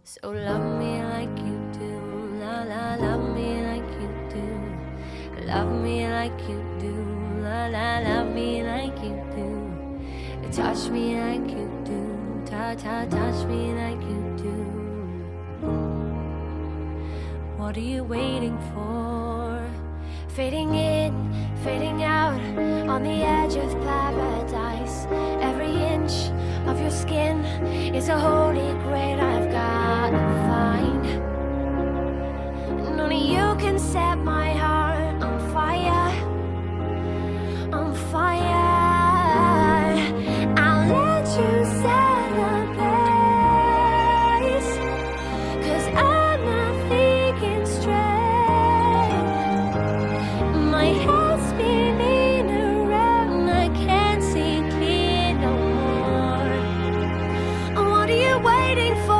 So love me like you do, la la, love me like you do. Love me like you do, la la, love me like you do. Touch me like you do, touch me like you do. What are you waiting for? Fading in, fading out, on the edge of paradise. Every inch of your skin is a holy grail I've got to find. And only you can set my heart on fire, on fire. I'll let you set the pace, 'cause I'm not thinking straight. My head's spinning around, I can't see clear no more. What are you waiting for?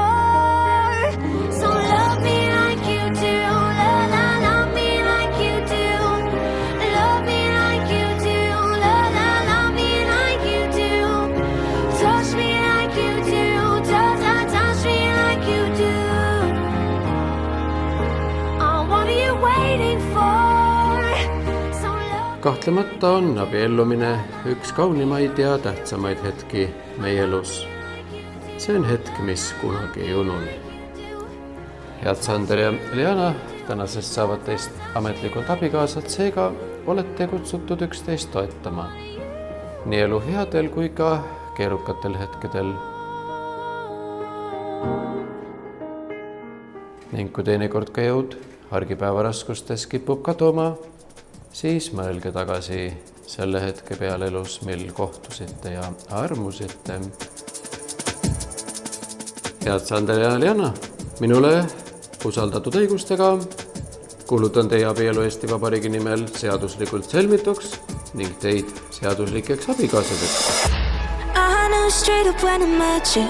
So love me like you do, la la, love me like you do. Love me like you do, la la, love me like you do. Touch me like you do, touch me like you do. Oh, what are you waiting for? So love. Kahtlemata on abiellumine üks kaunimaid ja tähtsamaid hetki meie elus. See on hetk, mis kunagi ei unune. Head Sander ja Liana, tänasest saavad teist ametlikult abikaasad, seega olete kutsutud üksteist toetama. Nii elu headel kui ka keerukatel hetkedel. Ning kui teinekord ka jõud argipäeva raskustes kipub kaduma, siis mõelge tagasi selle hetke peale elus, mil kohtusite ja armusite. Head Sander ja Liana, minule usaldatud õigustega kuulutan teie abielu Eesti Vabariigi nimel seaduslikult sõlmituks ning teid seaduslikeks abikaasadeks. I knew straight up when I met you.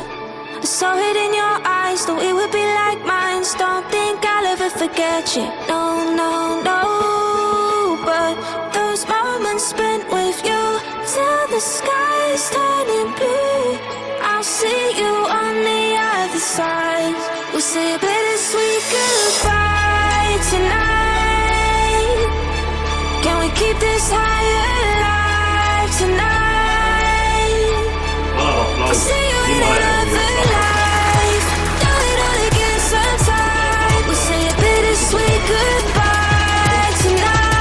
I saw it in your eyes, though it would be like mine. Don't think I'll ever forget you. No, no, no. But those moments spent with you till the sky's turning blue. I'll see you on the other side. We'll say a bittersweet goodbye tonight. Can we keep this high alive tonight? I'll see you in another life. Do it all again sometime. We'll say a bittersweet goodbye tonight.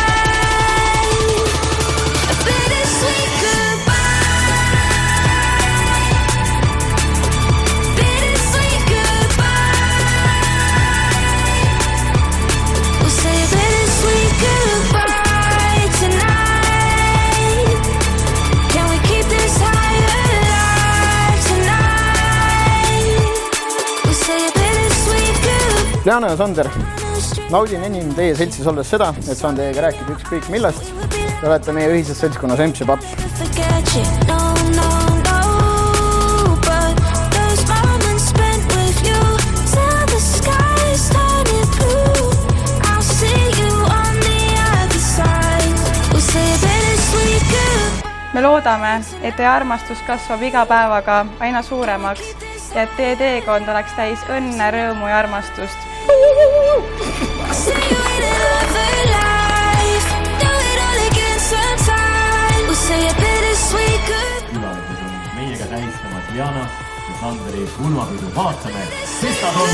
A bittersweet goodbye. Bittersweet goodbye. We'll say a bittersweet goodbye tonight. Can we keep this high alive tonight? We'll say a bittersweet goodbye. Liana ja Sander, naudin enim teie seltsis olles seda, et saan teiega rääkida ükskõik millest. Te olete meie ühises seltskonnas emps ja paps. Forget you, no, no, no. But those moments spent with you till the sky's turning blue. I'll see you on the other side. We'll say a bittersweet goodbye. Me loodame, et teie armastus kasvab iga päevaga aina suuremaks ja et teie teekond oleks täis õnne, rõõmu ja armastust. See you in another life. Do it all again sometime. We'll say a bittersweet goodbye. Külalised on meiega tähistavad Liana ja Sanderi pulmapidu. Vaatame, sest nad on